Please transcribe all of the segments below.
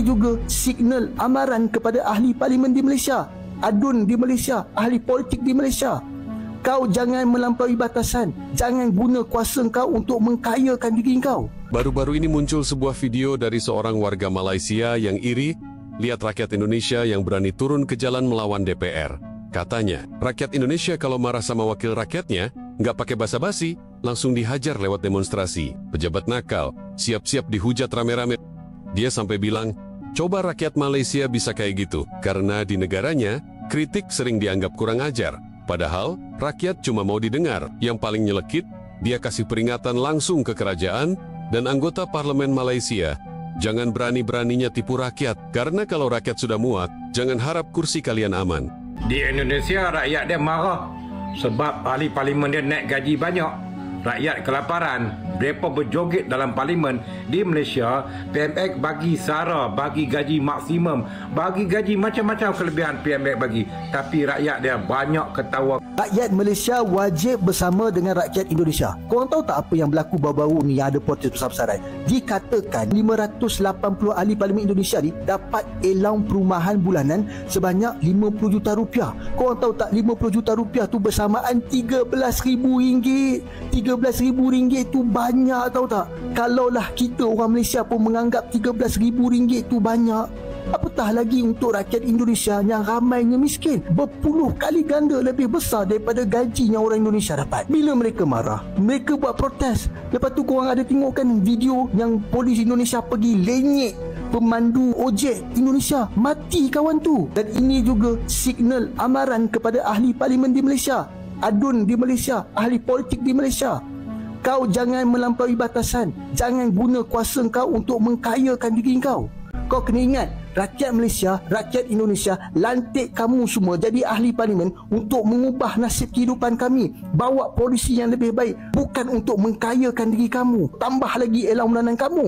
Ini juga signal amaran kepada ahli parlimen di Malaysia, adun di Malaysia, ahli politik di Malaysia. Kau jangan melampaui batasan. Jangan guna kuasa kau untuk mengkayakan diri kau. Baru-baru ini muncul sebuah video dari seorang warga Malaysia yang iri lihat rakyat Indonesia yang berani turun ke jalan melawan DPR. Katanya, rakyat Indonesia kalau marah sama wakil rakyatnya, nggak pakai basa-basi, langsung dihajar lewat demonstrasi. Pejabat nakal, siap-siap dihujat rame-rame. Dia sampai bilang, coba rakyat Malaysia bisa kayak gitu, karena di negaranya, kritik sering dianggap kurang ajar. Padahal, rakyat cuma mau didengar. Yang paling nyelekit, dia kasih peringatan langsung ke kerajaan dan anggota parlemen Malaysia. Jangan berani-beraninya tipu rakyat, karena kalau rakyat sudah muak, jangan harap kursi kalian aman. Di Indonesia, rakyat dia marah sebab ahli parlimen dia naik gaji banyak. Rakyat kelaparan, mereka berjoget dalam parlimen. Di Malaysia, PMX bagi sara, bagi gaji maksimum, bagi gaji macam-macam kelebihan PMX bagi. Tapi rakyat dia banyak ketawa. Rakyat Malaysia wajib bersama dengan rakyat Indonesia. Korang tahu tak apa yang berlaku baru-baru ni yang ada protes besar-besaran? Dikatakan 580 ahli parlimen Indonesia ni dapat allowance perumahan bulanan sebanyak RM50 juta. Korang tahu tak 50 juta rupiah tu bersamaan RM13,000. RM13,000 tu banyak, tahu tak? Kalaulah kita orang Malaysia pun menganggap RM13,000 tu banyak, apatah lagi untuk rakyat Indonesia yang ramainya miskin, berpuluh kali ganda lebih besar daripada gaji yang orang Indonesia dapat. Bila mereka marah, mereka buat protes. Lepas tu korang ada tengokkan video yang polis Indonesia pergi lenyek pemandu ojek Indonesia, mati kawan tu. Dan ini juga signal amaran kepada ahli parlimen di Malaysia, adun di Malaysia, ahli politik di Malaysia. Kau jangan melampaui batasan. Jangan guna kuasa kau untuk mengkayakan diri kau. Kau kena ingat, rakyat Malaysia, rakyat Indonesia lantik kamu semua jadi ahli parlimen untuk mengubah nasib kehidupan kami, bawa polisi yang lebih baik, bukan untuk mengkayakan diri kamu, tambah lagi allowance bulanan kamu.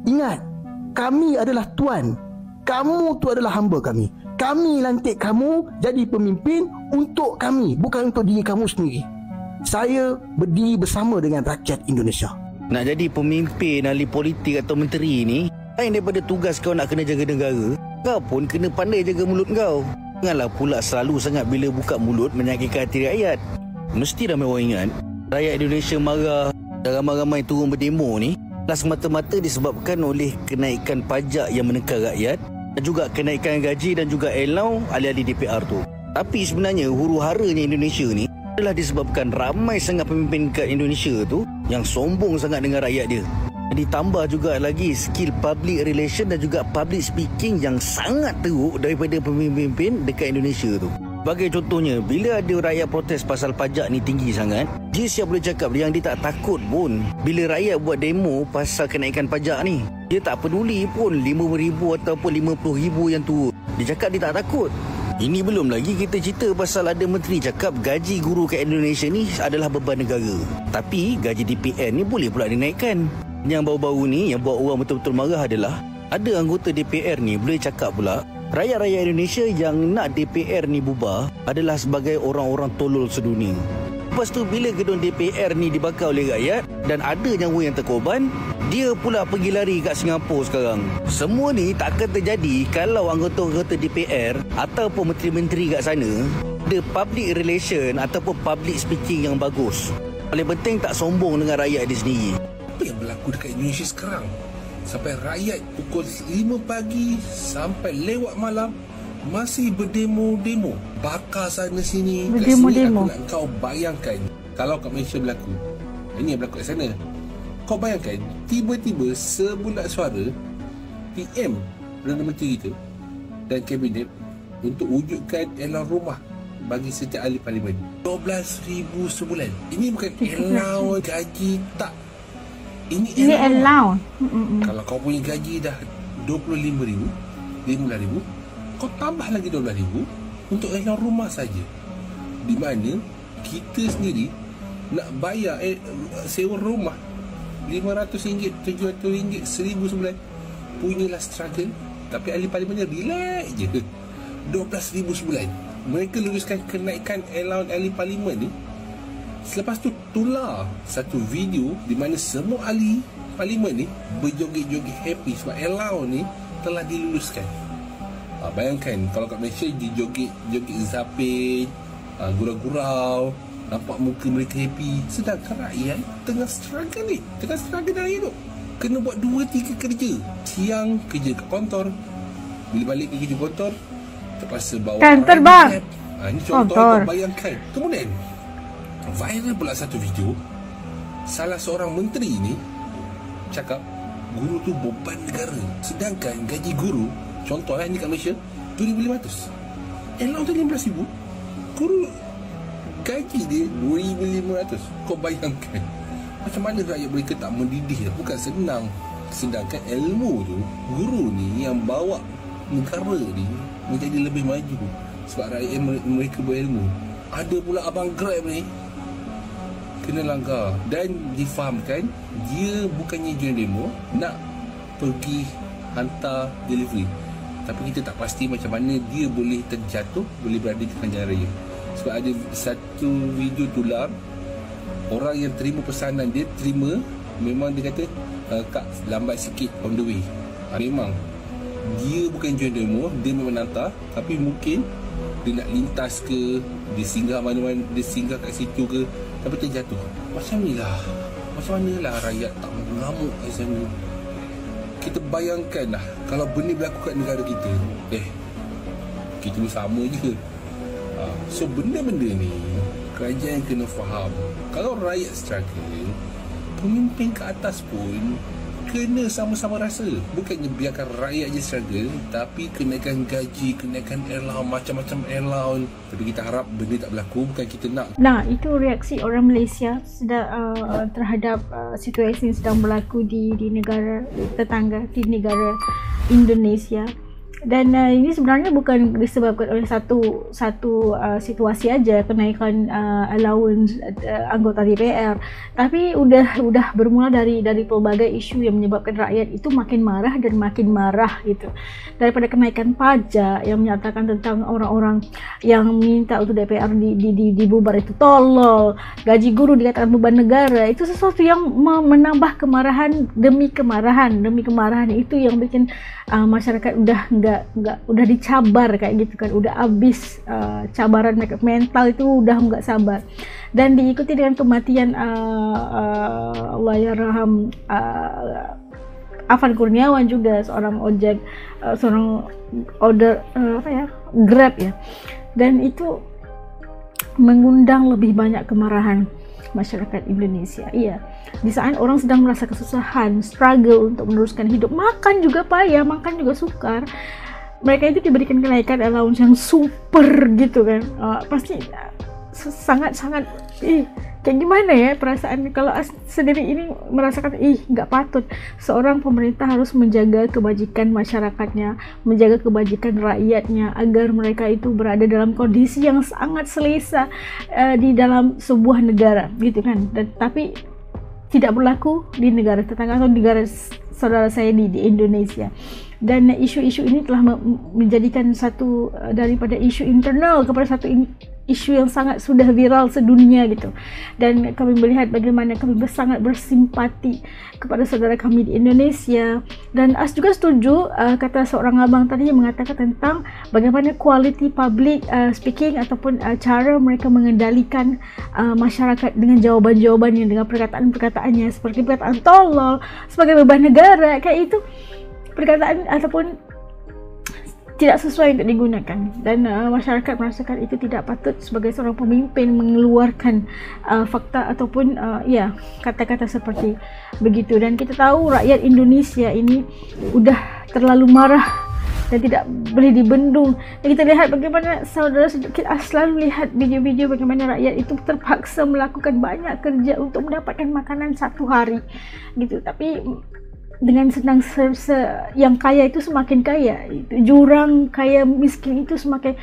Ingat, kami adalah tuan, kamu tu adalah hamba kami. Kami lantik kamu jadi pemimpin untuk kami, bukan untuk diri kamu sendiri. Saya berdiri bersama dengan rakyat Indonesia. Nak jadi pemimpin, ahli politik atau menteri ni, lain daripada tugas kau nak kena jaga negara, kau pun kena pandai jaga mulut kau. Janganlah pula selalu sangat bila buka mulut menyakitkan hati rakyat. Mesti ramai orang ingat, rakyat Indonesia marah dan ramai-ramai turun berdemo ni adalah semata-mata disebabkan oleh kenaikan pajak yang menekan rakyat dan juga kenaikan gaji dan juga allowance ahli-ahli DPR tu. Tapi sebenarnya huru-haranya Indonesia ni adalah disebabkan ramai sangat pemimpin kat Indonesia tu yang sombong sangat dengan rakyat dia. Ditambah juga lagi skill public relation dan juga public speaking yang sangat teruk daripada pemimpin dekat Indonesia tu. Sebagai contohnya, bila ada rakyat protes pasal pajak ni tinggi sangat, dia siap boleh cakap yang dia tak takut pun bila rakyat buat demo pasal kenaikan pajak ni. Dia tak peduli pun RM5,000 ataupun RM50,000 yang turun. Dia cakap dia tak takut. Ini belum lagi kita cerita pasal ada menteri cakap gaji guru kat Indonesia ni adalah beban negara. Tapi gaji DPR ni boleh pula dinaikkan. Yang baru-baru ni yang buat orang betul-betul marah adalah ada anggota DPR ni boleh cakap pula rakyat-rakyat Indonesia yang nak DPR ni bubar adalah sebagai orang-orang tolol sedunia. Lepas tu bila gedung DPR ni dibakar oleh rakyat dan ada nyawa yang terkorban, dia pula pergi lari kat Singapura sekarang. Semua ni takkan terjadi kalau anggota-anggota DPR ataupun menteri-menteri kat sana ada public relation ataupun public speaking yang bagus. Paling penting tak sombong dengan rakyat dia sendiri. Apa yang berlaku dekat Indonesia sekarang? Sampai rakyat pukul 5 pagi sampai lewat malam masih berdemo-demo, bakar sana sini. Berdemo-demo. Aku nak kau bayangkan kalau kat Malaysia berlaku, ini yang berlaku kat sana. Kau bayangkan tiba-tiba sebulat suara PM Perdana Menteri kita dan kabinet untuk wujudkan allowance rumah bagi setiap ahli parlimen RM12,000 sebulan. Ini bukan allowance gaji, tak. Ini allowance. Kalau kau punya gaji dah RM25,000, RM15,000, kau tambah lagi RM12,000 untuk allowance rumah saja. Di mana kita sendiri nak bayar sewa rumah RM500, RM700, RM1,000 sebulan. Punyalah struggle. Tapi ahli parlimen dia relax je, RM12,000 sebulan. Mereka luruskan kenaikan allowance ahli parlimen ni. Selepas tu tular satu video di mana semua ahli parlimen ni berjoget-joget happy sebab allowance ni telah diluluskan. Bayangkan kalau kat Malaysia joget zapin, gurau-gurau, nampak muka mereka happy, sedangkan rakyat tengah struggle ni, dalam hidup. Kena buat 2-3 kerja. Siang kerja kat kantor, bila balik ke kerja kantor terpaksa bawa kantor bang. Ini contoh kau bayangkan. Kemudian viral pula satu video, salah seorang menteri ni cakap guru tu beban negara, sedangkan gaji guru, contoh ni kat Malaysia 2,500, allowance tu 15,000, guru gaji dia 2,500. Kau bayangkan macam mana rakyat mereka tak mendidih. Bukan senang. Sedangkan ilmu tu, guru ni yang bawa negara ni menjadi lebih maju sebab rakyat mereka berilmu. Ada pula abang Grab ni kena langgar dan difahamkan dia bukannya join demo, nak pergi hantar delivery, tapi kita tak pasti macam mana dia boleh terjatuh, boleh berada di tengah jalan raya. Sebab ada satu video tular, orang yang terima pesanan dia terima, memang dia kata kak lambat sikit on the way. Memang dia bukan join demo, dia memang hantar, tapi mungkin dia nak lintas ke, dia singgah mana-mana, dia singgah kat situ ke, tapi terjatuh. Macam mana lah rakyat tak mengamuk kat sana. Kita bayangkan lah kalau benda berlaku kat negara kita, kita ni sama je. So benda-benda ni kerajaan kena faham. Kalau rakyat struggle, pemimpin ke atas pun kena sama-sama rasa. Bukannya biarkan rakyat je struggle, tapi kenaikan gaji, kenaikan allowance, macam-macam allowance. Tapi kita harap benda tak berlaku, bukan kita nak. Nah, itu reaksi orang Malaysia terhadap situasi yang sedang berlaku di negara tetangga, di negara Indonesia. Dan ini sebenarnya bukan disebabkan oleh satu situasi aja, kenaikan allowance anggota DPR, tapi udah bermula dari pelbagai isu yang menyebabkan rakyat itu makin marah gitu. Daripada kenaikan pajak yang menyatakan tentang orang-orang yang minta untuk DPR dibubar itu tolol, gaji guru dikatakan beban negara, itu sesuatu yang menambah kemarahan demi kemarahan itu yang bikin masyarakat udah dicabar kayak gitu kan, udah habis cabaran mental itu udah nggak sabar. Dan diikuti dengan kematian Allahyarham Afan Kurniawan juga, seorang ojek, seorang Grab ya. Dan itu mengundang lebih banyak kemarahan masyarakat Indonesia. Iya, di saat orang sedang merasa kesusahan, struggle untuk meneruskan hidup, makan juga payah, makan juga sukar, mereka itu diberikan kenaikan allowance yang super gitu kan. Pasti sangat-sangat kayak gimana ya perasaan kalau sendiri ini merasakan nggak patut. Seorang pemerintah harus menjaga kebajikan masyarakatnya, menjaga kebajikan rakyatnya agar mereka itu berada dalam kondisi yang sangat selesa di dalam sebuah negara gitu kan. Tapi tidak berlaku di negara tetangga atau negara saudara saya di Indonesia. Dan isu-isu ini telah menjadikan satu daripada isu internal kepada satu isu yang sangat sudah viral sedunia gitu. Dan kami melihat bagaimana kami sangat bersimpati kepada saudara kami di Indonesia. Dan As juga setuju kata seorang abang tadi yang mengatakan tentang bagaimana quality public speaking ataupun cara mereka mengendalikan masyarakat dengan jawaban-jawabannya, dengan perkataan-perkataannya, seperti perkataan tolol sebagai beban negara, kayak itu perkataan ataupun tidak sesuai untuk digunakan. Dan masyarakat merasakan itu tidak patut sebagai seorang pemimpin mengeluarkan fakta ataupun kata-kata seperti begitu. Dan kita tahu rakyat Indonesia ini udah terlalu marah dan tidak boleh dibendung. Dan kita lihat bagaimana kita selalu lihat video-video bagaimana rakyat itu terpaksa melakukan banyak kerja untuk mendapatkan makanan satu hari gitu. Tapi dengan senang yang kaya itu semakin kaya, jurang kaya miskin itu semakin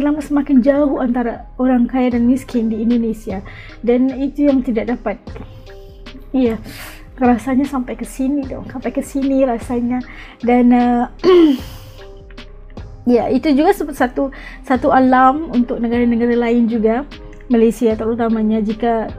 lama semakin jauh antara orang kaya dan miskin di Indonesia. Dan itu yang tidak dapat, rasanya sampai ke sini rasanya. Dan itu juga satu alam untuk negara-negara lain juga, Malaysia terutamanya, jika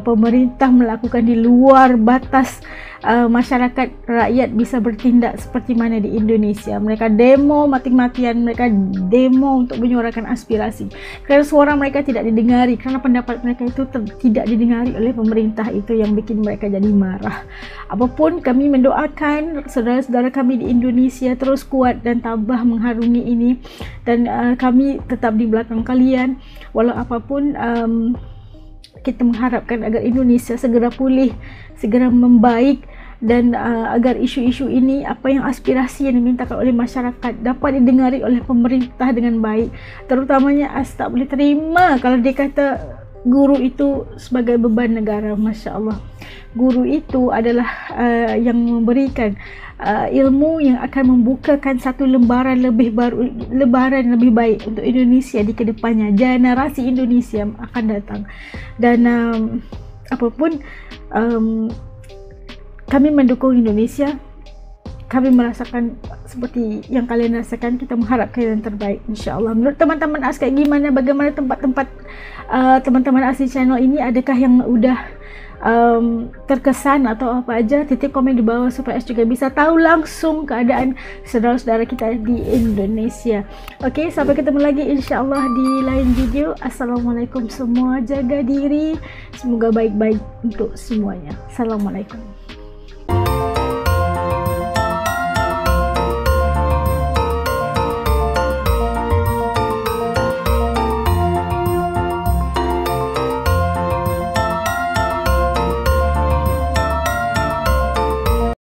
pemerintah melakukan di luar batas masyarakat rakyat bisa bertindak seperti mana di Indonesia. Mereka demo mati-matian, mereka demo untuk menyuarakan aspirasi. Kerana suara mereka tidak didengari, kerana pendapat mereka itu tidak didengari oleh pemerintah, itu yang bikin mereka jadi marah. Apapun, kami mendoakan saudara-saudara kami di Indonesia terus kuat dan tabah mengharungi ini, dan kami tetap di belakang kalian walau apapun. Kita mengharapkan agar Indonesia segera pulih, segera membaik, dan agar isu-isu ini, apa yang aspirasi yang dimintakan oleh masyarakat dapat didengari oleh pemerintah dengan baik. Terutamanya tak boleh terima kalau dia kata guru itu sebagai beban negara. Masya Allah, guru itu adalah yang memberikan ilmu yang akan membukakan satu lembaran lebih baru, lembaran lebih baik untuk Indonesia di kedepannya. Generasi Indonesia akan datang. Dan apapun, kami mendukung Indonesia. Kami merasakan seperti yang kalian rasakan. Kita mengharapkan yang terbaik, insyaAllah. Menurut teman-teman AS kayak gimana? Bagaimana tempat-tempat teman-teman AS channel ini? Adakah yang udah terkesan atau apa aja? Titik komen di bawah supaya AS juga bisa tahu langsung keadaan saudara-saudara kita di Indonesia. Oke, sampai ketemu lagi insyaAllah di lain video. Assalamualaikum semua, jaga diri, semoga baik-baik untuk semuanya. Assalamualaikum.